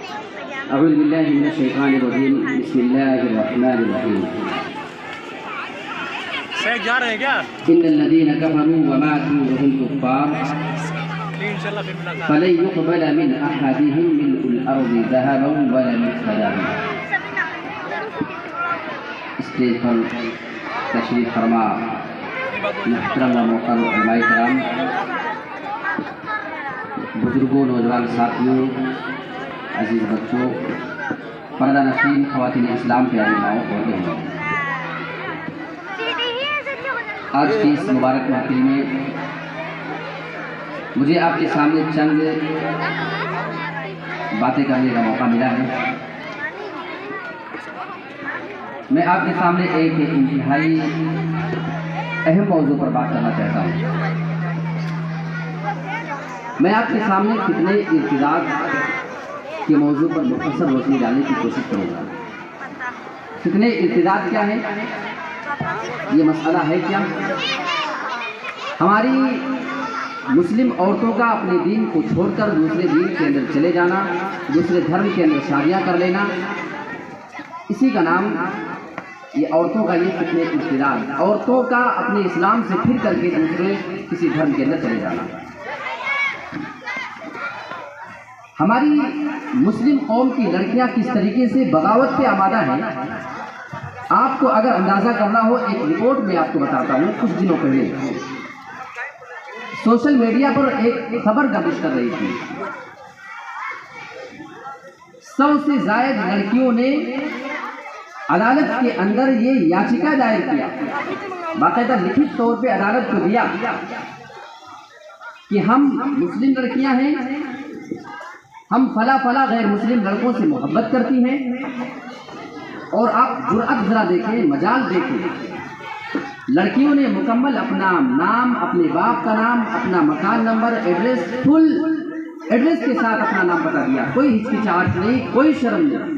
اعوذ باللہ من الشیطان الرجیم بسم اللہ الرحمن الرحیم جا رہے ہیں کیا؟ ان الذین کفروا وماتوا وهم کفار فلن يقبل من احدهم ملء الارض ذهبا ولن يفتدى منه۔ اسٹیج پر تشریف فرما محترم و مقرر علماء کرام، بزرگوں، نوجوان ساتھیوں، عزیز بچوں، پردہ نشین خواتین اسلام کے علماؤں اور بہنوں، آج کی اس مبارک محفل میں مجھے آپ کے سامنے چند باتیں کرنے کا موقع ملا ہے۔ میں آپ کے سامنے ایک انتہائی اہم موضوع پر بات کرنا چاہتا ہوں۔ میں آپ کے سامنے فتنہ ارتداد کے موضوع پر مختصر روشنی ڈالنے کی کوشش کروں گا۔ فتنہ ارتداد کیا ہے؟ یہ مسئلہ ہے کیا؟ ہماری مسلم عورتوں کا اپنے دین کو چھوڑ کر دوسرے دین کے اندر چلے جانا، دوسرے دھرم کے اندر شادیاں کر لینا، اسی کا نام یہ عورتوں کا یہ فتنہ ارتداد، عورتوں کا اپنے اسلام سے پھر کر کے دوسرے کسی دھرم کے اندر چلے جانا۔ ہماری مسلم قوم کی لڑکیاں کس طریقے سے بغاوت پہ آمادہ ہیں، آپ کو اگر اندازہ کرنا ہو، ایک رپورٹ میں آپ کو بتاتا ہوں۔ کچھ دنوں پہلے سوشل میڈیا پر ایک خبر گردش کر رہی تھی، 100 سے زائد لڑکیوں نے عدالت کے اندر یہ یاچکا دائر کیا، باقاعدہ لکھت طور پہ عدالت کو دیا کہ ہم مسلم لڑکیاں ہیں، ہم فلاں فلاں غیر مسلم لڑکوں سے محبت کرتی ہیں، اور آپ جرأت ذرا دیکھیں، مجال دیکھیں، لڑکیوں نے مکمل اپنا نام، اپنے باپ کا نام، اپنا مکان نمبر، ایڈریس، فل ایڈریس کے ساتھ اپنا نام بتا دیا، کوئی ہچکچاہٹ نہیں، کوئی شرم نہیں۔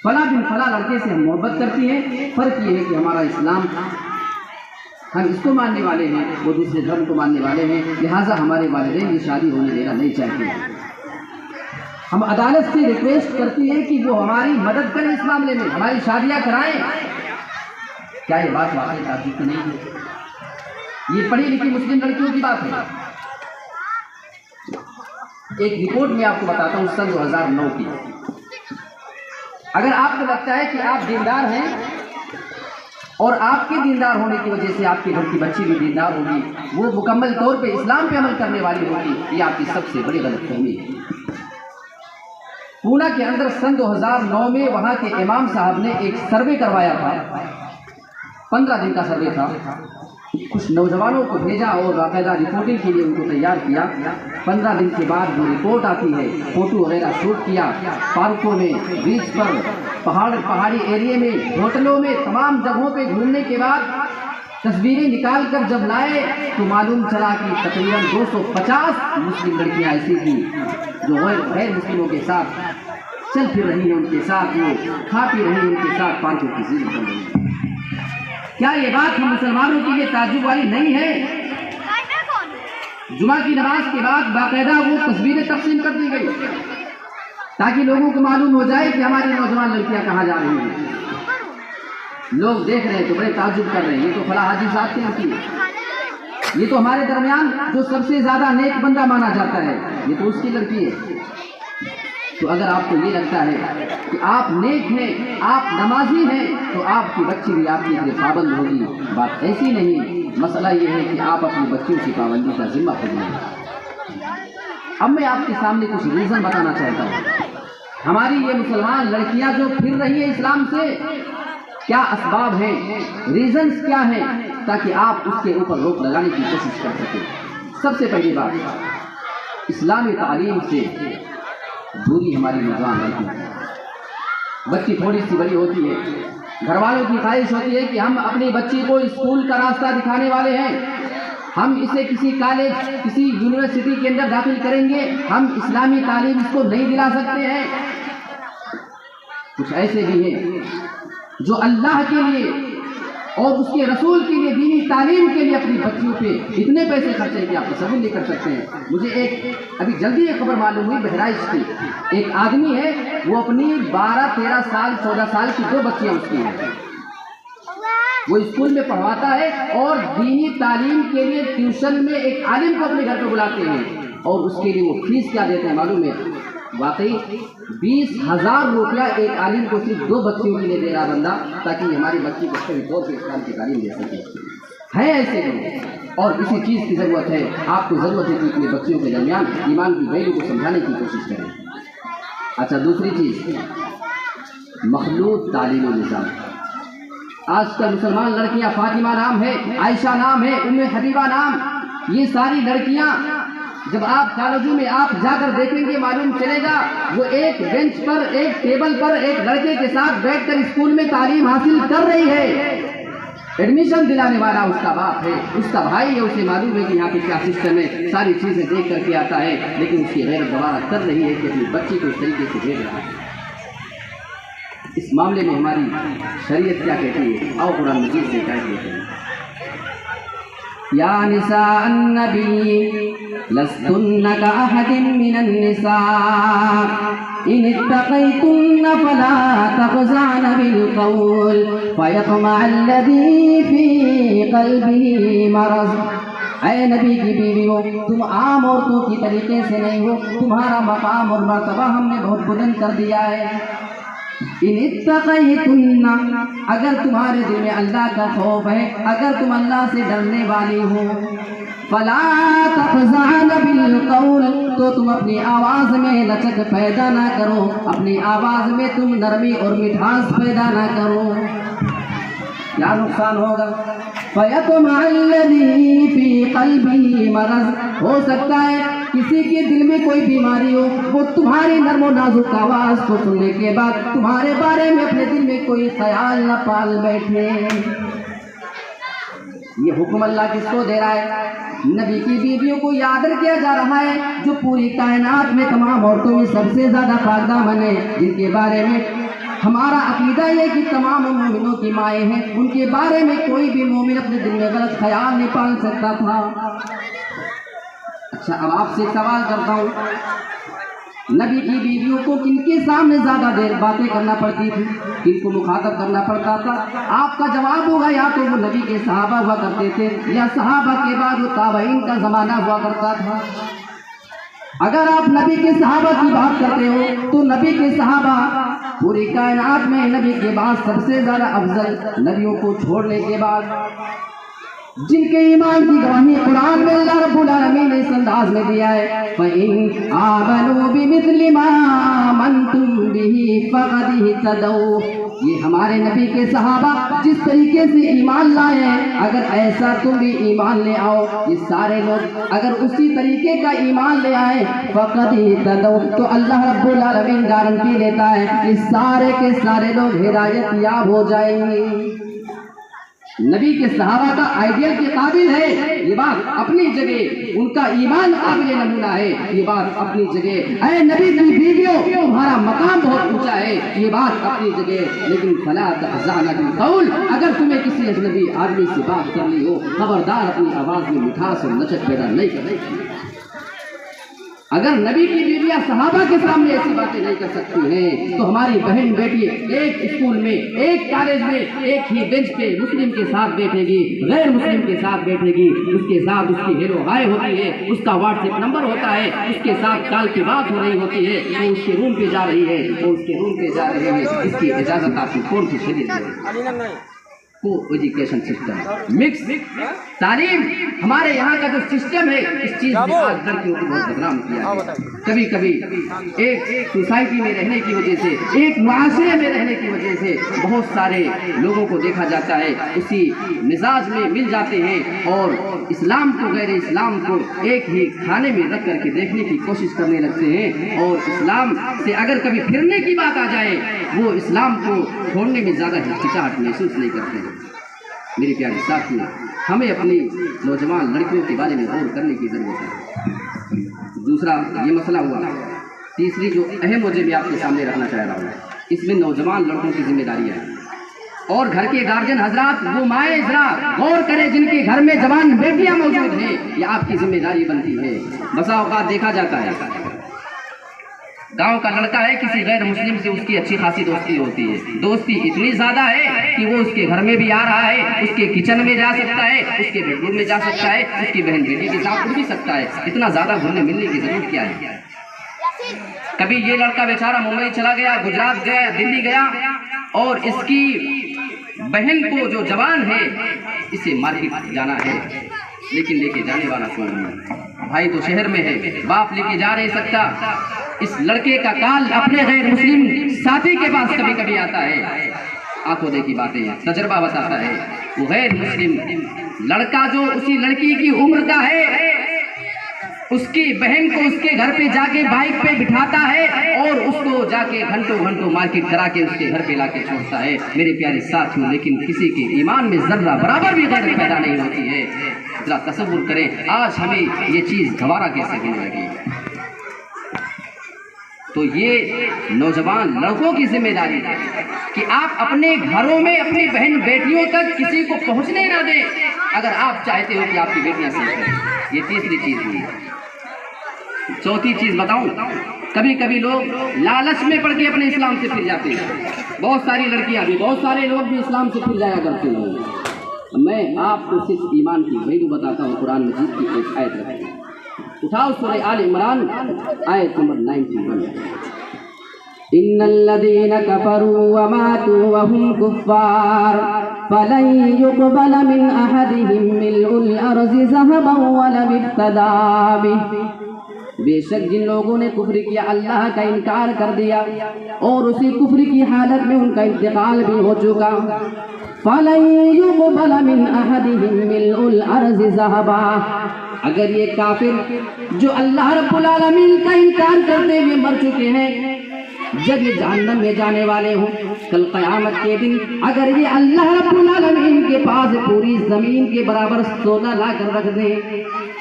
فلاں بن فلاں لڑکے سے ہم محبت کرتی ہیں، فرق یہ ہے کہ ہمارا اسلام، ہم اس کو ماننے والے ہیں، وہ دوسرے دھرم کو ماننے والے ہیں، لہٰذا ہمارے والدین یہ شادی ہونے دینا نہیں چاہتے ہیں۔ ہم عدالت سے ریکویسٹ کرتی ہیں کہ وہ ہماری مدد کریں، اس معاملے میں ہماری شادیاں کرائیں۔ کیا یہ بات واقعی تعجب کی نہیں ہے؟ یہ پڑھی لکھی مسلم لڑکیوں کی بات ہے۔ ایک رپورٹ میں آپ کو بتاتا ہوں، سن 2009 کی۔ اگر آپ کو لگتا ہے کہ آپ دیندار ہیں اور آپ کے دیندار ہونے کی وجہ سے آپ کے گھر کی بچی بھی دیندار ہوگی، وہ مکمل طور پہ اسلام پہ عمل کرنے والی ہوگی، یہ آپ کی سب سے بڑی غلط فہمی ہے۔ پونا کے اندر سن 2009 میں وہاں کے امام صاحب نے ایک سروے کروایا تھا، 15 دن کا سروے تھا، کچھ نوجوانوں کو بھیجا اور باقاعدہ رپورٹنگ کے لیے ان کو تیار کیا۔ 15 دن کے بعد جو رپورٹ آتی ہے، فوٹو وغیرہ شوٹ کیا، پارکوں میں، بیچ پر، پہاڑی ایریے میں، ہوٹلوں میں، تمام جگہوں پہ گھومنے کے بعد تصویریں نکال کر جب لائے تو معلوم چلا کہ تقریباً 250 مسلم لڑکیاں ایسی تھیں جو غیر مسلموں کے ساتھ چل پھر رہی ہیں، ان کے ساتھ وہ کھا پی رہی ہیں، ان کے ساتھ پانچوں کی زندگی بن رہی ہے۔ کیا یہ بات ہم مسلمانوں کی یہ تعجب والی نہیں ہے؟ جمعہ کی نماز کے بعد باقاعدہ وہ تصویریں تقسیم کر دی گئی تاکہ لوگوں کو معلوم ہو جائے کہ ہماری نوجوان لڑکیاں کہاں جا رہی ہیں۔ لوگ دیکھ رہے ہیں تو بڑے تعجب کر رہے ہیں، یہ تو فلاں حاجی صاحب کی لڑکی ہے، یہ تو ہمارے درمیان جو سب سے زیادہ نیک بندہ مانا جاتا ہے، یہ تو اس کی لڑکی ہے۔ تو اگر آپ کو یہ لگتا ہے کہ آپ نیک ہیں، آپ نمازی ہیں، تو آپ کی بچی بھی آپ کی پابند ہوگی، بات ایسی نہیں۔ مسئلہ یہ ہے کہ آپ اپنی بچیوں کی پابندی کا ذمہ خود لیں۔ اب میں آپ کے سامنے کچھ ریزن بتانا چاہتا ہوں، ہماری یہ مسلمان لڑکیاں جو پھر رہی ہیں اسلام سے، کیا اسباب ہیں، ریزنز کیا ہیں، تاکہ آپ اس کے اوپر روک لگانے کی کوشش کر سکیں۔ سب سے پہلی بات، اسلامی تعلیم سے دوری ہماری نوجوان لڑکی ہے۔ بچی تھوڑی سی بڑی ہوتی ہے، گھر والوں کی خواہش ہوتی ہے کہ ہم اپنی بچی کو اسکول کا راستہ دکھانے والے ہیں، ہم اسے کسی کالج، کسی یونیورسٹی کے اندر داخل کریں گے، ہم اسلامی تعلیم اس کو نہیں دلا سکتے ہیں۔ کچھ ایسے بھی ہیں جو اللہ کے لیے اور اس کے رسول کے لیے دینی تعلیم کے لیے اپنی بچیوں پہ اتنے پیسے خرچے کہ آپ تصور نہیں کر سکتے ہیں۔ مجھے ایک ابھی جلدی ایک خبر معلوم ہوئی بہرائچ کی، ایک آدمی ہے وہ اپنی 12 13 سال 14 سال کی 2 بچیاں اس کی ہیں، وہ اسکول میں پڑھواتا ہے اور دینی تعلیم کے لیے ٹیوشن میں ایک عالم کو اپنے گھر پہ بلاتے ہیں اور اس کے لیے وہ فیس کیا دیتے ہیں معلوم ہے؟ واقعی 20,000 روپیہ ایک عالم کو صرف 2 بچیوں کے لیے دے رہا بندہ تاکہ ہماری بچی کو صحیح طور پہ اسلام کی تعلیم دے سکے۔ ہے ایسے لوگ، اور اسی چیز کی ضرورت ہے، آپ کو ضرورت ہے کہ اپنے بچیوں کے درمیان ایمان کی ویلیو کو سمجھانے کی کوشش کریں۔ اچھا دوسری چیز، مخلوط تعلیم و نظام۔ آج کل مسلمان لڑکیاں، فاطمہ نام ہے، عائشہ نام ہے، ام حبیبہ نام، یہ ساری لڑکیاں جب آپ کالجوں میں آپ جا کر دیکھیں گے معلوم چلے گا وہ ایک بینچ پر ایک ٹیبل پر ایک لڑکے کے ساتھ بیٹھ کر اسکول میں تعلیم حاصل کر رہی ہے، ایڈمیشن دلانے والا اس کا باپ ہے، اس کا بھائی ہے، اسے معلوم ہے کہ یہاں پہ کیا سسٹم ہے، ساری چیزیں دیکھ کر کے آتا ہے، لیکن اس کی غیرت گوارہ کر رہی ہے کہ اپنی بچی کو اس طریقے سے بھیج رہا ہے۔ اس معاملے میں ہماری شریعت کیا کہتی ہے؟ آؤ قرآن مجید سے کیا کہتے ہیں؟ یا نساء النبی لستن کأحد من النساء ان اتقیتن فلا تخضعن بالقول فیطمع الذی فی قلبہ مرض۔ اے نبی کی بیویوں، تم عام عورتوں کی طریقے سے نہیں ہو، تمہارا مقام اور مرتبہ ہم نے بہت بلند کر دیا ہے۔ ان اتقیتن، اگر تمہارے دل میں اللہ کا خوف ہے، اگر تم اللہ سے ڈرنے والی ہو، فلا تخضعن بالقول، تو تم اپنی آواز میں لچک پیدا نہ کرو، اپنی آواز میں تم نرمی اور مٹھاس پیدا نہ کرو، کیا نقصان ہوگا؟ فیطمع الذی فی قلبہ مرض، ہو سکتا ہے کسی کے دل میں کوئی بیماری ہو، وہ تمہاری نرم و نازک آواز کو سننے کے بعد تمہارے بارے میں اپنے دل میں کوئی خیال نہ پال بیٹھے۔ یہ حکم اللہ کس کو دے رہا ہے؟ نبی کی بیویوں کو یاد کیا جا رہا ہے جو پوری کائنات میں تمام عورتوں میں سب سے زیادہ پاک دامن ہے، جن کے بارے میں ہمارا عقیدہ یہ کہ تمام مومنوں کی مائیں ہیں، ان کے بارے میں کوئی بھی مومن اپنے دل میں غلط خیال نہیں پال سکتا تھا۔ اچھا اب آپ سے سوال کرتا ہوں، نبی کی بیویوں کو کن کے سامنے زیادہ دیر باتیں کرنا پڑتی تھی، کن کو مخاطب کرنا پڑتا تھا؟ آپ کا جواب ہوگا یا تو وہ نبی کے صحابہ ہوا کرتے تھے یا صحابہ کے بعد وہ تابعین کا زمانہ ہوا کرتا تھا۔ اگر آپ نبی کے صحابہ کی بات کرتے ہو تو نبی کے صحابہ پوری کائنات میں نبی کے بعد سب سے زیادہ افضل، نبیوں کو چھوڑنے کے بعد جن کے ایمان کی گواہی قرآن میں اللہ رب العالمین نے اس انداز میں دیا ہے، فَإِنْ آمَنُوا بِمِثْلِ مَا آمَنْتُمْ بِهِ فَقَدِ اهْتَدَوْا، یہ ہمارے نبی کے صحابہ جس طریقے سے ایمان لائے ہیں، اگر ایسا تم بھی ایمان لے آؤ، یہ سارے لوگ اگر اسی طریقے کا ایمان لے آئے فَقَدِ اهْتَدَوْا، تو اللہ رب العالمین گارنٹی لیتا ہے کہ سارے کے سارے لوگ ہدایت یاب ہو جائیں گے۔ نبی کے صحابہ کا آئیڈیل کے قابل ہے، یہ بات اپنی جگہ، ان کا ایمان قابل نمونہ ہے، یہ بات اپنی جگہ۔ اے نبی کی بیویوں، تمہارا مقام بہت اونچا ہے، یہ بات اپنی جگہ، لیکن فلا تخضعن بالقول، اگر تمہیں کسی اجنبی آدمی سے بات کرنی ہو، خبردار اپنی آواز میں مٹھاس اور لچک پیدا نہیں کرنی۔ اگر نبی کی بیویاں صحابہ کے سامنے ایسی باتیں نہیں کر سکتی ہیں تو ہماری بہن بیٹی ایک اسکول میں ایک کالج میں ایک ہی بینچ پہ مسلم کے ساتھ بیٹھے گی، غیر مسلم کے ساتھ بیٹھے گی، اس کے ساتھ اس کی ہیلو ہائے ہوتی ہے، اس کا واٹس ایپ نمبر ہوتا ہے، اس کے ساتھ کال کی بات ہو رہی ہوتی ہے، وہ اس کے روم پہ جا رہی ہے، وہ اس کے روم پہ جا رہے ہیں، اس کی اجازت آپ کی کون سی شریعت ہے؟ کو ایجوکیشن سسٹم مکس تعلیم، ہمارے یہاں کا جو سسٹم ہے اس چیز میں آج لڑکیوں کو بہت بدنام کیا ہے۔ کبھی کبھی ایک سوسائٹی میں رہنے کی وجہ سے، ایک معاشرے میں رہنے کی وجہ سے بہت سارے لوگوں کو دیکھا جاتا ہے اسی مزاج میں مل جاتے ہیں اور اسلام کو غیر اسلام کو ایک ہی کھانے میں رکھ کر کے دیکھنے کی کوشش کرنے لگتے ہیں، اور اسلام سے اگر کبھی پھرنے کی بات آ جائے وہ اسلام کو چھوڑنے میں زیادہ ہچکچاہٹ محسوس نہیں کرتے ہیں۔ میری پیاری ساتھیوں، ہمیں اپنی نوجوان لڑکیوں کے بارے میں غور کرنے کی ضرورت ہے۔ دوسرا یہ مسئلہ ہوا، تیسری جو اہم وجہ میں آپ کے سامنے رکھنا چاہ رہا ہوں، اس میں نوجوان لڑکوں کی ذمہ داریاں ہیں۔ اور گھر کے گارجن حضرات وہ مائیں حضرات غور کریں جن کے گھر میں جوان بیٹیاں موجود ہیں، یہ آپ کی ذمہ داری بنتی ہے۔ بسا اوقات دیکھا جاتا ہے گاؤں کا لڑکا ہے کسی غیر مسلم سے اس کی اچھی خاصی دوستی ہوتی ہے، دوستی اتنی زیادہ ہے کہ وہ اس کے گھر میں بھی آ رہا ہے، اس کے کچن میں جا سکتا ہے، اس کے بیڈ روم میں جا سکتا ہے، اس کی بہن بیٹی کے ساتھ اٹھ بھی سکتا ہے، اتنا زیادہ گھلنے ملنے کی ضرورت کیا ہے؟ کبھی یہ لڑکا بیچارہ ممبئی چلا گیا، گجرات گیا، دلی گیا، اور اس کی بہن کو جو جوان ہے اسے مارکیٹ جانا ہے، لیکن لے کے جانے والا کون ہے؟ بھائی تو شہر میں ہے، باپ لے کے جا نہیں سکتا۔ اس لڑکے کا کال اپنے غیر مسلم ساتھی کے پاس کبھی کبھی آتا ہے، آنکھوں دیکھی باتیں تجربہ بتاتا ہے، وہ غیر مسلم لڑکا جو اسی لڑکی کی عمر کا ہے اس کی بہن کو اس کے گھر پہ جا کے بائک پہ بٹھاتا ہے اور اس کو جا کے گھنٹوں گھنٹوں مارکیٹ کرا کے اس کے گھر پہ لا کے چھوڑتا ہے۔ میرے پیارے ساتھیوں، لیکن کسی کے ایمان میں ذرہ برابر بھی غیرت پیدا نہیں ہوتی ہے۔ ذرا تصور کریں آج ہمیں یہ چیز گوارا کیسے ہونے لگی۔ تو یہ نوجوان لڑکوں کی ذمہ داری ہے کہ آپ اپنے گھروں میں اپنی بہن بیٹیوں تک کسی کو پہنچنے نہ دیں اگر آپ چاہتے ہو کہ آپ کی بیٹیاں سیکھیں۔ یہ تیسری چیز ہوئی۔ چوتھی چیز بتاؤں، کبھی کبھی لوگ لالچ میں پڑ کے اپنے اسلام سے پھر جاتے ہیں، بہت ساری لڑکیاں بھی، بہت سارے لوگ بھی اسلام سے پھر جایا کرتے ہیں۔ میں آپ کو صرف ایمان کی ویلو بتاتا ہوں، قرآن مجید کی ایک آیت رکھتے ہیں، اٹھاؤ سورہ آل عمران آیت نمبر 91۔ ان الذين كفروا وماتوا وهم كفار فلن يقبل من احدهم ملء الارض ذهبا ولو افتدى به۔ بے شک جن لوگوں نے کفر کیا، اللہ کا انکار کر دیا اور اسی کفر کی حالت میں ان کا انتقال بھی ہو چکا، فَلَن يُقْبَلَ مِنْ أَحَدِهِمْ مِلْءُ الْأَرْضِ ذَهَبًا۔ اگر یہ کافر جو اللہ رب العالمین کا انکار کرتے ہوئے مر چکے ہیں، جب یہ جہنم میں جانے والے ہوں کل قیامت کے دن، اگر یہ اللہ رب العالمین کے پاس پوری زمین کے برابر سونا لا کر رکھ دیں،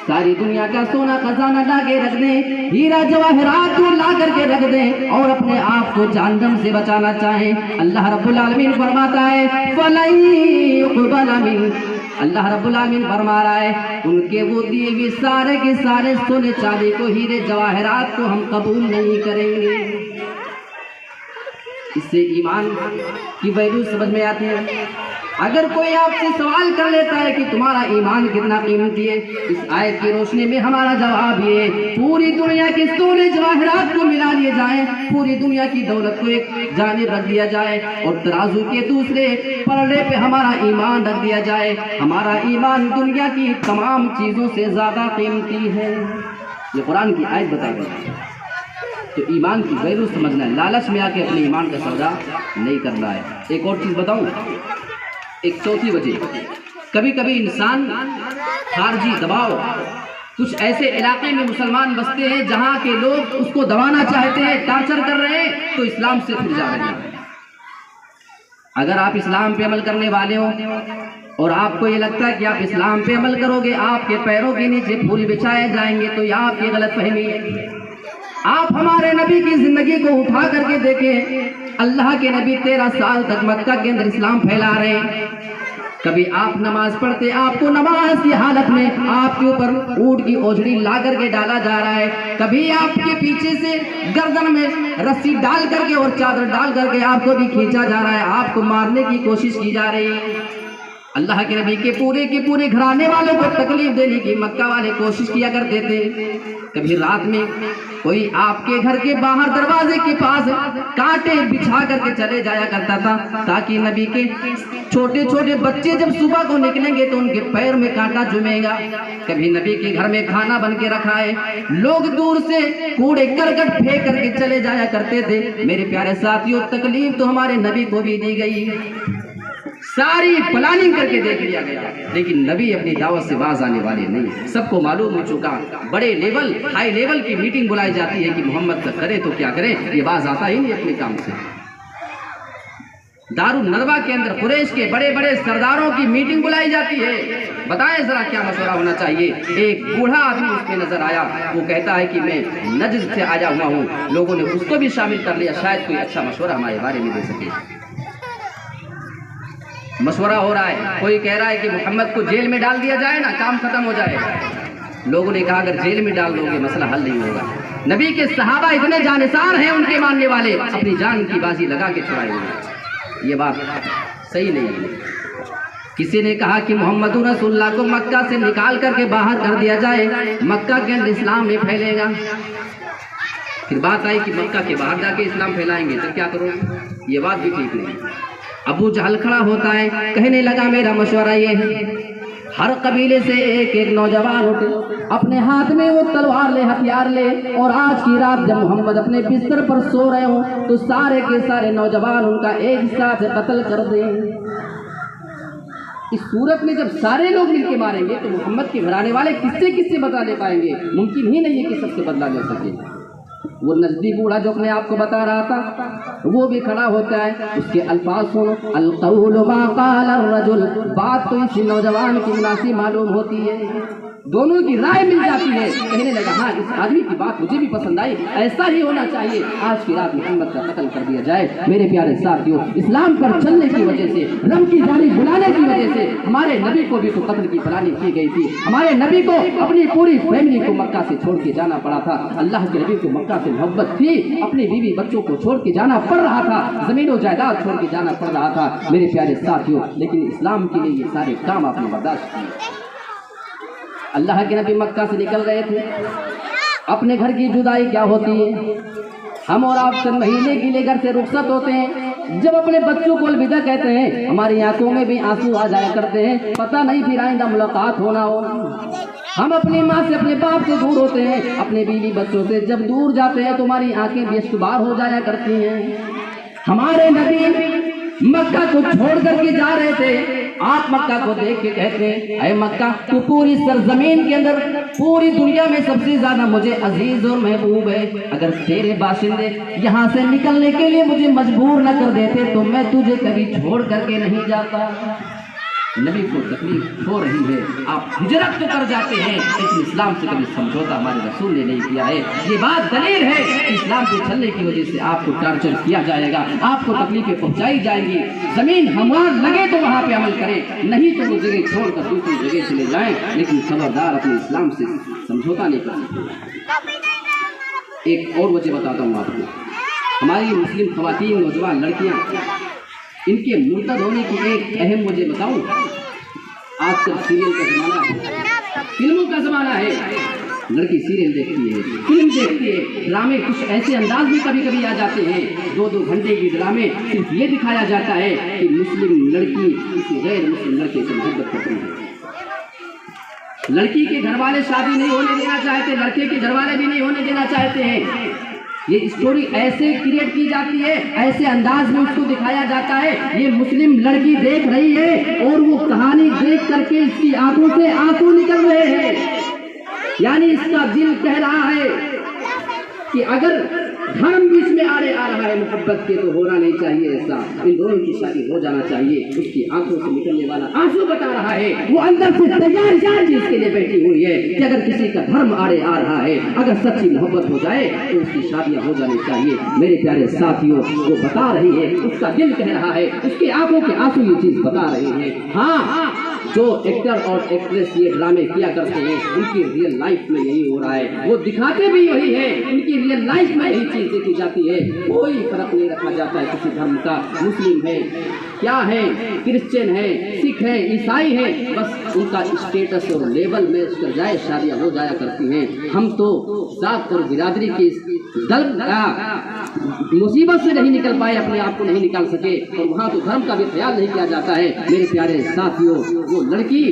ساری دنیا کا سونا خزانہ لا کے رکھ دیں، ہیرا جواہرات کو لا کر کے رکھ دیں، اور اپنے آپ کو جہنم سے بچانا چاہیں، اللہ رب العالمین فرماتا ہے فَلَن يُقْبَلَ مِنْ، اللہ رب العالمین فرما رہا ہے ان کے وہ دیے ہوئے سارے کے سارے سونے چاندی کو، ہیرے جواہرات کو ہم قبول نہیں کریں گے۔ اس سے ایمان کی ویلیو سمجھ میں آتی ہے۔ اگر کوئی آپ سے سوال کر لیتا ہے کہ تمہارا ایمان کتنا قیمتی ہے، اس آیت کی روشنی میں ہمارا جواب یہ ہے پوری دنیا کے سونے جواہرات کو ملا لیے جائیں، پوری دنیا کی دولت کو ایک جانب رکھ دیا جائے اور ترازو کے دوسرے پلڑے پہ ہمارا ایمان رکھ دیا جائے، ہمارا ایمان دنیا کی تمام چیزوں سے زیادہ قیمتی ہے۔ یہ قرآن کی آیت بتا رہی ہے۔ تو ایمان کی ویلیو سمجھنا ہے، لالچ میں آ کے اپنے ایمان کا سودا نہیں کرنا ہے۔ ایک اور چیز بتاؤں، ایک چوتھی وجہ، کبھی کبھی انسان خارجی دباؤ، کچھ ایسے علاقے میں مسلمان بستے ہیں جہاں کے لوگ اس کو دبانا چاہتے ہیں، ٹارچر کر رہے ہیں، تو اسلام سے پھر جا رہے ہیں۔ اگر آپ اسلام پہ عمل کرنے والے ہو اور آپ کو یہ لگتا ہے کہ آپ اسلام پہ عمل کرو گے آپ کے پیروں کے نیچے پھول بچھائے جائیں گے، تو یہ آپ کی غلط فہمی ہے۔ آپ ہمارے نبی کی زندگی کو اٹھا کر کے دیکھیں، اللہ کے نبی 13 سال تک مکہ کے اندر اسلام پھیلا رہے ہیں۔ کبھی آپ نماز پڑھتے، آپ کو نماز کی حالت میں آپ کے اوپر اونٹ کی اوجھڑی لا کر کے ڈالا جا رہا ہے، کبھی آپ کے پیچھے سے گردن میں رسی ڈال کر کے اور چادر ڈال کر کے آپ کو بھی کھینچا جا رہا ہے، آپ کو مارنے کی کوشش کی جا رہی ہے۔ اللہ کے نبی کے پورے گھرانے والوں کو تکلیف دینے کی مکہ والے کوشش کیا کرتے تھے۔ کبھی رات میں کوئی آپ کے گھر کے باہر دروازے کے پاس کانٹے بچھا کر کے چلے جایا کرتا تھا تاکہ نبی کے چھوٹے چھوٹے بچے جب صبح کو نکلیں گے تو ان کے پیر میں کانٹا جمے گا۔ کبھی نبی کے گھر میں کھانا بن کے رکھا ہے، لوگ دور سے کوڑے کرکٹ پھینک کر کے چلے جایا کرتے تھے۔ میرے پیارے ساتھیوں، تکلیف تو ہمارے نبی کو بھی دی گئی، ساری پلاننگ کر کے دیکھ لیا گیا، لیکن نبی اپنی دعوت سے باز آنے والے نہیں۔ سب کو معلوم ہو چکا، بڑے لیول ہائی لیول کی میٹنگ بلائی جاتی ہے کہ محمد کا کرے تو کیا کرے، یہ باز آتا ہی نہیں اپنے کام سے۔ دارالندوا کے اندر قریش کے بڑے بڑے سرداروں کی میٹنگ بلائی جاتی ہے، بتائیں ذرا کیا مشورہ ہونا چاہیے۔ ایک بوڑھا آدمی اس میں نظر آیا، وہ کہتا ہے کہ میں نجد سے آیا ہوا ہوں، لوگوں نے اس کو بھی شامل کر لیا، شاید کوئی اچھا مشورہ ہمارے بارے میں دے سکے۔ مشورہ ہو رہا ہے، کوئی کہہ رہا ہے کہ محمد کو جیل میں ڈال دیا جائے نا، کام ختم ہو جائے گا۔ لوگوں نے کہا اگر جیل میں ڈال دو گے مسئلہ حل نہیں ہوگا۔ نبی کے صحابہ اتنے جانثار ہیں، ان کے ماننے والے اپنی جان کی بازی لگا کے چھڑائیں گے۔ یہ بات صحیح نہیں ہے۔ کسی نے کہا کہ محمد رسول اللہ کو مکہ سے نکال کر کے باہر کر دیا جائے، مکہ کے اندر اسلام نہیں پھیلے گا۔ پھر بات آئی کہ مکہ کے باہر جا کے اسلام پھیلائیں گے تو کیا کرو؟ یہ بات بھی ٹھیک نہیں۔ ابو جہل کھڑا ہوتا ہے، کہنے لگا میرا مشورہ یہ ہے، ہر قبیلے سے ایک ایک نوجوان اٹھے، اپنے ہاتھ میں وہ تلوار لے، ہتھیار لے، اور آج کی رات جب محمد اپنے بستر پر سو رہے ہوں تو سارے کے سارے نوجوان ان کا ایک ساتھ قتل کر دیں۔ اس صورت میں جب سارے لوگ مل کے ماریں گے تو محمد کے گھرانے والے کس سے بدلہ لے پائیں گے؟ ممکن ہی نہیں ہے کہ سب سے بدلہ لے سکے۔ وہ نزدی بوڑھا جو اپنے آپ کو بتا رہا تھا وہ بھی کھڑا ہوتا ہے، اس کے الفاظ سنو، القول ما قال الرجل، بات تو اسی نوجوان کی مناسب معلوم ہوتی ہے، دونوں کی رائے مل جاتی ہے۔ کہنے لگا ہاں اس آدمی کی بات مجھے بھی پسند آئی، ایسا ہی ہونا چاہیے، آج کی رات محمد کا قتل کر دیا جائے۔ میرے پیارے ساتھیوں، اسلام پر چلنے کی وجہ سے، رب کی جانب بلانے کی وجہ سے ہمارے نبی کو بھی تو قتل کی پلاننگ کی گئی تھی۔ ہمارے نبی کو اپنی پوری فیملی کو مکہ سے چھوڑ کے جانا پڑا تھا۔ اللہ کے نبی کو مکہ سے محبت تھی، اپنی بیوی بچوں کو چھوڑ کے جانا پڑ رہا تھا، زمین و جائیداد چھوڑ کے جانا پڑ رہا تھا میرے پیارے ساتھیوں، لیکن اسلام کے لیے یہ سارے کام آپ نے برداشت کیے۔ اللہ کے نبی مکہ سے نکل رہے تھے، اپنے گھر کی جدائی کیا ہوتی ہے؟ ہم اور آپ چند مہینے کے لیے گھر سے رخصت ہوتے ہیں، جب اپنے بچوں کو الوداع کہتے ہیں ہماری آنکھوں میں بھی آنسو آ جایا کرتے ہیں، پتہ نہیں پھر آئندہ ملاقات ہونا ہو۔ ہم اپنی ماں سے اپنے باپ سے دور ہوتے ہیں، اپنے بیوی بچوں سے جب دور جاتے ہیں تو ہماری آنکھیں بھی اشکبار ہو جایا کرتی ہیں۔ ہمارے نبی مکہ کو چھوڑ کر کے جا رہے تھے، آپ مکہ کو دیکھ کے کہتے ہیں اے مکہ تو پوری سرزمین کے اندر، پوری دنیا میں سب سے زیادہ مجھے عزیز اور محبوب ہے، اگر تیرے باشندے یہاں سے نکلنے کے لیے مجھے مجبور نہ کر دیتے تو میں تجھے کبھی چھوڑ کر کے نہیں جاتا۔ نبی کو تکلیف ہو رہی ہے، آپ ہجرت تو کر جاتے ہیں لیکن اسلام سے کبھی سمجھوتا ہمارے رسول نے نہیں کیا ہے۔ یہ بات دلیل ہے کہ اسلام کے چلنے کی وجہ سے آپ کو ٹارچر کیا جائے گا، آپ کو تکلیفیں پہنچائی جائیں گی، زمین ہموار لگے تو وہاں پہ عمل کریں، نہیں تو وہ جگہ چھوڑ کر دوسری جگہ چلے جائیں، لیکن خبردار اپنے اسلام سے سمجھوتا نہیں کر سکتے۔ ایک اور وجہ بتاتا ہوں آپ کو، ہماری مسلم خواتین نوجوان لڑکیاں، ان کے مرتد ہونے کی ایک اہم وجہ بتاؤں، آج کل سیریل کا زمانہ ہے، فلموں کا زمانہ ہے، لڑکی سیریل دیکھتی ہے، فلم دیکھتی ہے، ڈرامے کچھ ایسے انداز بھی کبھی کبھی آ جاتے ہیں، 2-2 گھنٹے کی ڈرامے صرف یہ دکھایا جاتا ہے کہ مسلم لڑکی کسی غیر مسلم لڑکے سے محبت کرتی ہے۔ لڑکی کے گھر والے شادی نہیں ہونے دینا چاہتے، لڑکے کے گھر والے بھی نہیں ہونے دینا چاہتے ہیں، یہ اسٹوری ایسے کریٹ کی جاتی ہے، ایسے انداز میں اس کو دکھایا جاتا ہے، یہ مسلم لڑکی دیکھ رہی ہے اور وہ کہانی دیکھ کر کے اس کی آنکھوں سے آنسو نکل رہے ہیں، یعنی اس کا دل کہہ رہا ہے کہ اگر دھرم بیچ میں آ رہا ہے محبت کے تو ہونا نہیں چاہیے ایسا، ان دونوں کی شادی ہو جانا چاہیے۔ اس کی آنکھوں سے نکلنے والا آنسو بتا رہا ہے، وہ اندر سے تیار چیز کے لیے بیٹھی ہوئی ہے کہ اگر کسی کا دھرم آ رہا ہے، اگر سچی محبت ہو جائے تو اس کی شادیاں ہو جانی چاہیے۔ میرے پیارے ساتھیوں، وہ بتا رہی ہے، اس کا دل کہہ رہا ہے، اس کی آنکھوں کے آنسو یہ چیز بتا رہے ہیں۔ ہاں، جو ایکٹر اور ایکٹریس یہ ڈرامے کیا کرتے ہیں ان کی ریئل لائف میں یہی ہو رہا ہے، وہ دکھاتے بھی یہی ہے، ان کی ریئل لائف میں یہی چیز دیکھی جاتی ہے، کوئی فرق نہیں رکھا جاتا ہے کسی دھرم کا، مسلم ہے کیا ہے، کرسچن ہے، سکھ ہے، عیسائی ہے، بس ان کا اسٹیٹس اور لیول میں اس پر جائے شادیاں ہو جایا کرتی ہیں۔ ہم تو ذات اور برادری کی مصیبت سے نہیں نکل پائے، اپنے آپ کو نہیں نکال سکے، اور وہاں تو دھرم کا بھی خیال نہیں کیا جاتا ہے۔ میرے پیارے ساتھیوں، وہ لڑکی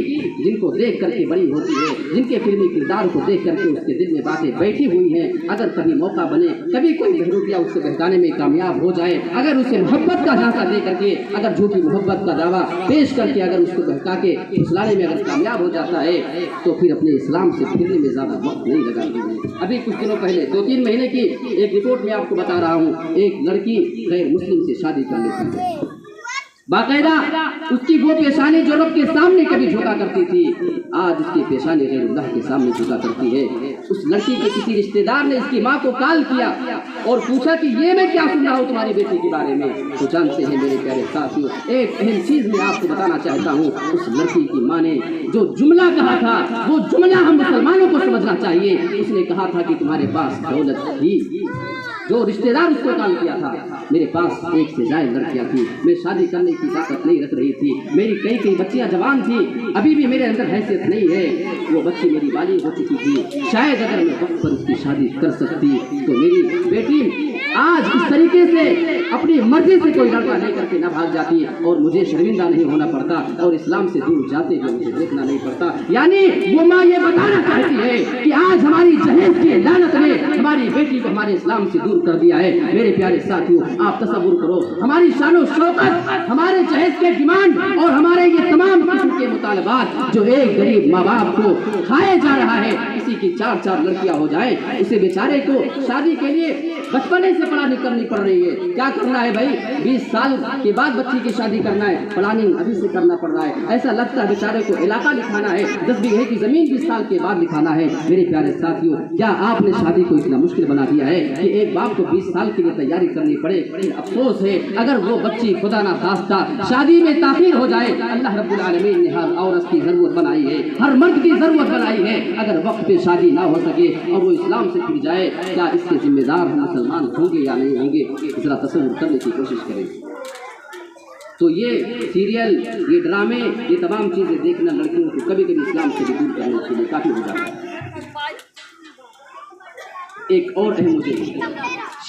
جن کو دیکھ کر کے بڑی ہوتی ہے، جن کے فلمی کردار کو دیکھ کر کے اس کے دل میں باتیں بیٹھی ہوئی ہیں، اگر کبھی موقع بنے، کبھی کوئی بہروپیہ اس سے بہکانے میں کامیاب ہو جائے، اگر اسے محبت کا جھانسا دے کر کے، اگر جھوٹی محبت کا دعویٰ پیش کر کے اگر اس کو بہکا کے پھسلانے میں اگر کامیاب ہو جاتا ہے تو پھر اپنے اسلام سے پھرنے میں زیادہ وقت نہیں لگاتی ہے۔ ابھی کچھ دنوں پہلے 2-3 مہینے کی ایک رپورٹ میں آپ کو بتا رہا ہوں، ایک لڑکی غیر مسلم سے شادی کر لیتی ہے، باقاعدہ اس کی وہ پیشانی جو رب کے سامنے کبھی جھکا کرتی تھی، آج اس کی پیشانی غیر اللہ کے سامنے جھکا کرتی ہے۔ اس لڑکی کے کسی رشتہ دار نے اس کی ماں کو کال کیا اور پوچھا کہ یہ میں کیا سن رہا ہوں تمہاری بیٹی کے بارے میں۔ تو جانتے ہیں میرے پیارے ساتھیوں، ایک اہم چیز میں آپ کو بتانا چاہتا ہوں، اس لڑکی کی ماں نے جو جملہ کہا تھا وہ جملہ ہم مسلمانوں کو سمجھنا چاہیے۔ اس نے کہا تھا کہ تمہارے پاس دولت تھی، جو رشتہ دار اس کو کال کیا تھا، میرے پاس ایک سے زائد لڑکیاں تھیں، میں شادی کرنے کی طاقت نہیں رکھ رہی تھی، میری کئی بچیاں جوان تھیں، ابھی بھی میرے اندر حیثیت نہیں ہے، وہ بچی میری بالغ ہو چکی تھی، شاید اگر میں وقت پر اس کی شادی کر سکتی تو میری بیٹی آج اس طریقے سے اپنی مرضی سے کوئی لڑکا لے کر کے نہ بھاگ جاتی اور مجھے شرمندہ نہیں ہونا پڑتا اور اسلام سے دور جاتے ہوئے مجھے دیکھنا نہیں پڑتا۔ یعنی وہ ماں یہ بتانا چاہتی ہے کہ آج ہماری جہیز کی لعنت نے ہماری بیٹی کو ہمارے اسلام سے دور کر دیا ہے۔ میرے پیارے ساتھیوں، آپ تصور کرو، ہماری شان و شوکت، ہمارے جہیز کے ڈیمانڈ اور ہمارے یہ تمام قسم کے مطالبات جو ایک غریب ماں باپ کو کھائے جا رہا ہے، کسی کی 4 لڑکیاں ہو جائیں، اسے بیچارے کو شادی کے لیے بچپنے سے پلاننگ کرنی پڑ رہی ہے۔ کیا کرنا ہے بھائی؟ 20 سال کے بعد بچی کی شادی کرنا ہے، پلاننگ ابھی سے کرنا پڑ رہا ہے۔ ایسا لگتا ہے بیچارے کو علاقہ لکھانا ہے، 10 بیگھے کی زمین 20 سال کے بعد لکھانا ہے۔ میرے پیارے ساتھیوں، کیا آپ نے شادی کو اتنا مشکل بنا دیا ہے کہ ایک باپ کو 20 سال کے لیے تیاری کرنی پڑے؟ افسوس ہے اگر وہ بچی خدا نہ خواستہ شادی میں تاخیر ہو جائے۔ اللہ رب العالمین نے ہر عورت کی ضرورت بنائی ہے، ہر مرد کی ضرورت بنائی ہے، اگر وقت پہ شادی نہ ہو سکے اور وہ اسلام سے پھر جائے، کیا اس کے ذمہ دار ہم مسلمان ہوں گے یا نہیں ہوں گے؟ ذرا تصور کرنے کی کوشش کریں۔ تو یہ سیریل، یہ ڈرامے، یہ تمام چیزیں دیکھنا لڑکیوں کو کبھی کبھی اسلام سے دور کرنے کے لیے کافی ہو جاتا ہے۔ ایک اور اہم مجھے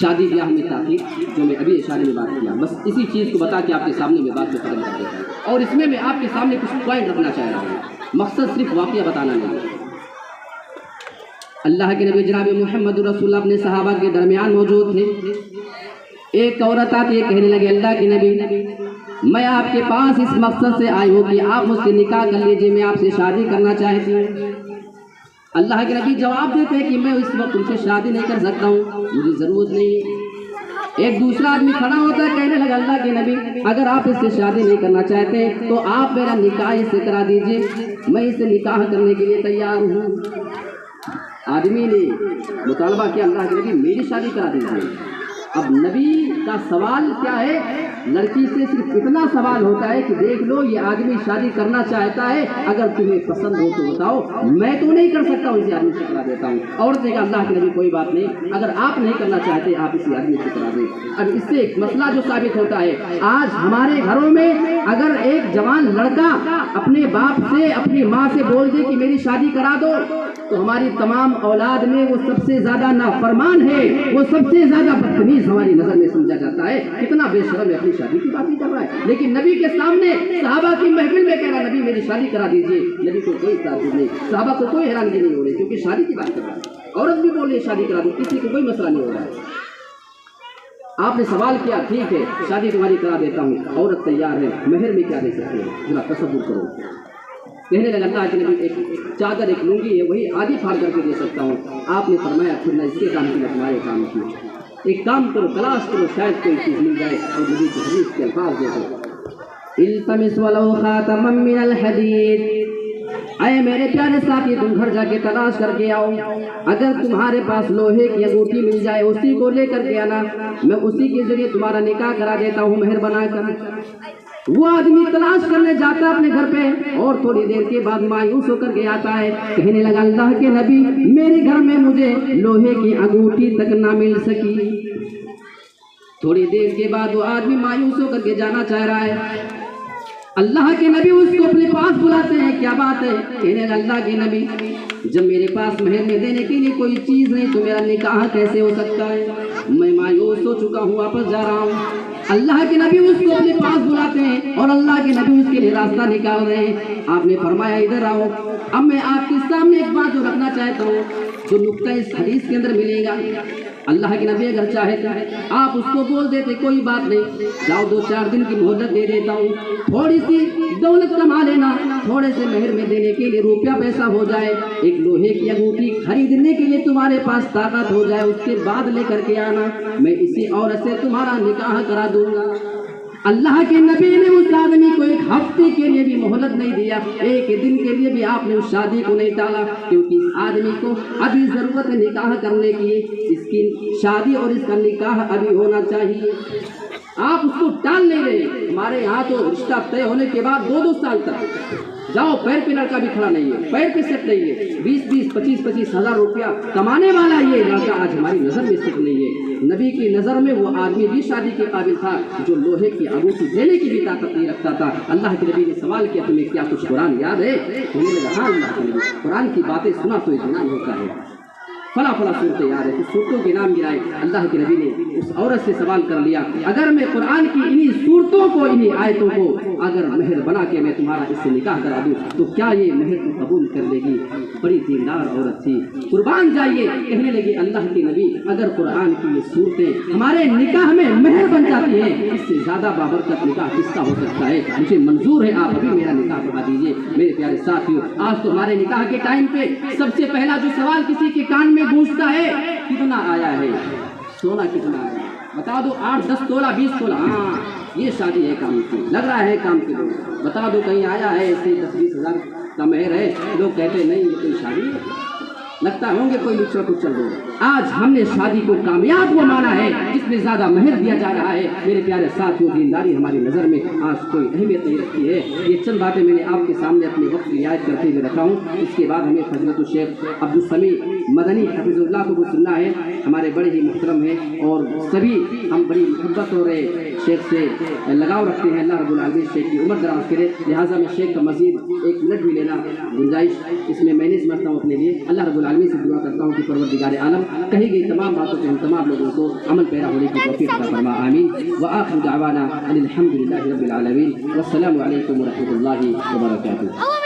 شادی بیاہ میں تاخیر، جو میں ابھی اشارے میں بات کیا، بس اسی چیز کو بتا کے آپ کے سامنے میں بات کو ختم کر دیتا ہوں، اور اس میں آپ کے سامنے کچھ پوائنٹ رکھنا چاہ رہا ہوں، مقصد صرف واقعہ بتانا نہیں۔ اللہ کے نبی جناب محمد رسول اللہ اپنے صحابہ کے درمیان موجود تھے۔ ایک عورت آتی ہے، کہنے لگے اللہ کے نبی، میں آپ کے پاس اس مقصد سے آئی ہوں کہ آپ مجھ سے نکاح کر لیجیے، میں آپ سے شادی کرنا چاہتی ہوں۔ اللہ کے نبی جواب دیتے ہیں کہ میں اس وقت تم سے شادی نہیں کر سکتا ہوں، مجھے ضرورت نہیں۔ ایک دوسرا آدمی کھڑا ہوتا ہے، کہنے لگا اللہ کے نبی اگر آپ اس سے شادی نہیں کرنا چاہتے تو آپ میرا نکاح اس سے کرا دیجیے، میں اس سے نکاح کرنے کے لیے تیار ہوں۔ آدمی نے مطالبہ کیا اللہ کے نبی میری شادی کرا دیجیے۔ اب نبی کا سوال کیا ہے؟ لڑکی سے صرف اتنا سوال ہوتا ہے کہ دیکھ لو یہ آدمی شادی کرنا چاہتا ہے، اگر تمہیں پسند ہو تو بتاؤ، میں تو نہیں کر سکتا ہوں، اسی آدمی سے کرا دیتا ہوں۔ عورت نے کہا اللہ کے نبی کوئی بات نہیں، اگر آپ نہیں کرنا چاہتے آپ اسی آدمی سے کرا دیں۔ اب اس سے ایک مسئلہ جو ثابت ہوتا ہے، آج ہمارے گھروں میں اگر ایک جوان لڑکا اپنے باپ سے، اپنی ماں سے بول دے کہ میری شادی کرا دو، تو ہماری تمام اولاد میں وہ سب سے زیادہ نافرمان ہے، وہ سب سے زیادہ بدتمیز ہماری نظر میں سمجھا جاتا ہے۔ کتنا بے شرم ہے، اپنی شادی کی بات نہیں کر رہا ہے، لیکن نبی کے سامنے صحابہ کی محفل میں کہہ رہا نبی میری شادی کرا دیجیے۔ نبی کو کوئی تعجب نہیں، صحابہ کو کوئی حیرانگی نہیں ہو رہی، کیونکہ شادی کی بات کر رہا ہے۔ عورت بھی بول رہی ہے شادی کرا دو، کسی کو کوئی مسئلہ نہیں ہو رہا ہے۔ آپ نے سوال کیا، ٹھیک ہے شادی تمہاری کرا دیتا ہوں، عورت تیار ہے، مہر میں کیا دے سکتے ہیں؟ ذرا تصور کرو۔ کہنے لگا اللہ کے نبی ایک چادر، ایک لنگی ہے، وہی آدھی پھاڑ کر کے دے سکتا ہوں۔ آپ نے فرمایا پھر نہ اس کے کام کی نہ تمہارے کام کی، ایک کام کرو، تلاش کرو، شاید کوئی چیز مل جائے۔ اور نبی کی حدیث کے الفاظ دیکھو، التمس ولو خاتما من الحدید، اے میرے پیارے ساتھی تم گھر جا کے تلاش کر کے آؤ، اگر تمہارے پاس لوہے کی انگوٹھی مل جائے اسی کو لے کر کے آنا، میں اسی کے ذریعے تمہارا نکاح کرا دیتا ہوں مہر بنا کر۔ وہ آدمی تلاش کرنے جاتا اپنے گھر پہ اور تھوڑی دیر کے بعد مایوس ہو کر کے آتا ہے، کہنے لگا اللہ کے نبی میرے گھر میں مجھے لوہے کی انگوٹھی تک نہ مل سکی۔ تھوڑی دیر کے بعد وہ آدمی مایوس ہو کر کے جانا چاہ رہا ہے، اللہ کے نبی اس کو اپنے پاس بلاتے ہیں، کیا بات ہے؟ کہنے لگا اللہ کے نبی جب میرے پاس مہر میں دینے کے لیے کوئی چیز نہیں تو میرا نکاح کیسے ہو سکتا ہے؟ میں مایوس ہو چکا ہوں، واپس جا رہا ہوں۔ اللہ کے نبی اس کو اپنے پاس بلاتے ہیں اور اللہ کے نبی اس کے لیے راستہ نکال رہے ہیں۔ آپ نے فرمایا ادھر آؤ، اب میں آپ کے سامنے ایک بات جو رکھنا چاہتا ہوں، جو نقطہ اس حدیث کے اندر ملے گا، اللہ کے نبی اگر چاہتے آپ اس کو بول دیتے کوئی بات نہیں، جاؤ 2-4 دن کی مہلت دے دیتا ہوں، تھوڑی سی دولت کما لینا، تھوڑے سے مہر میں دینے کے لیے روپیہ پیسہ ہو جائے، ایک لوہے کی انگوٹھی خریدنے کے لیے تمہارے پاس طاقت ہو جائے، اس کے بعد لے کر کے آنا، میں اسی عورت سے تمہارا نکاح کرا دوں گا۔ اللہ کے نبی نے اس آدمی کو ایک ہفتے کے لیے بھی مہلت نہیں دیا، ایک دن کے لیے بھی آپ نے اس شادی کو نہیں ٹالا، کیونکہ اس آدمی کو ابھی ضرورت ہے نکاح کرنے کی، اس کی شادی اور اس کا نکاح ابھی ہونا چاہیے۔ آپ اس کو ٹال نہیں رہے۔ ہمارے یہاں تو رشتہ طے ہونے کے بعد 2 سال تک جاؤ، پیر پہ لڑکا بھی کھڑا نہیں ہے، پیر پہ سیٹ نہیں ہے، 20 25 ہزار روپیہ کمانے والا یہ لڑکا آج ہماری نظر میں سیٹ نہیں ہے۔ نبی کی نظر میں وہ آدمی بھی شادی کے قابل تھا جو لوہے کی انگوٹھی دینے کی بھی طاقت نہیں رکھتا تھا۔ اللہ کے نبی نے سوال کیا تمہیں کیا کچھ قرآن یاد ہے؟ انہوں نے کہا ہاں اللہ کے نبی، قرآن کی باتیں سنا تو اطمینان ہوتا ہے، فلاں صورتیں یاد ہے، کچھ صورتوں کے نام گرائے۔ اللہ کے نبی نے اس عورت سے سوال کر لیا، اگر میں قرآن کی انہی صورتوں کو، انہی آیتوں کو اگر مہر بنا کے میں تمہارا اس سے نکاح کرا دوں تو کیا یہ مہر تو قبول کر لے گی؟ بڑی دیندار عورت تھی، قربان جائیے، کہنے لگی اللہ کے نبی اگر قرآن کی یہ صورتیں ہمارے نکاح میں مہر بن جاتی ہیں، اس سے زیادہ بابرکت نکاح کس کا ہو سکتا ہے؟ مجھے منظور ہے، آپ ابھی میرا نکاح کرا دیجیے۔ میرے پیارے ساتھیوں، آج تو ہمارے نکاح کے ٹائم پہ سب سے پہلا جو سوال کسی کے کان میں گونجتا ہے، کتنا آیا ہے؟ سونا کتنا آیا؟ بتا دو 8 10 تولہ 20 تولہ، ہاں یہ شادی ہے کام کی، لگ رہا ہے کام کے لیے۔ بتا دو کہیں آیا ہے ایسے 10 20 ہزار کا مہر ہے؟ لوگ کہتے نہیں یہ کوئی شادی ہے، لگتا ہوں گے کوئی لچڑ کچھ چل دو۔ آج ہم نے شادی کو کامیاب وہ مانا ہے جس میں زیادہ مہر دیا جا رہا ہے۔ میرے پیارے ساتھیوں، دینداری ہماری نظر میں آج کوئی اہمیت نہیں رکھتی ہے۔ یہ چند باتیں میں نے آپ کے سامنے اپنے وقت کی رعایت کرتے ہوئے رکھا ہوں۔ اس کے بعد ہمیں حضرت الشیخ عبدالسمیع مدنی حفظ اللہ کو بھی سننا ہے، ہمارے بڑے ہی محترم ہیں اور سبھی ہم بڑی محبت اور شیخ سے لگاؤ رکھتے ہیں۔ اللہ رب العالمین شیخ کی عمر دراز کرے، لہٰذا میں شیخ کا مزید 1 منٹ بھی لینا گنجائش اس میں نے سمجھتا ہوں اپنے لیے۔ اللہ رب العالمین سے دعا کرتا ہوں کہ پروردگار عالم کہی گئی تمام باتوں پہ ہم تمام لوگوں کو عمل پیرا ہونے کی توفیق عطا فرما، آمین۔ وآخر دعوانا ان الحمد للہ رب العالمین، والسلام علیکم ورحمۃ اللہ وبرکاتہ۔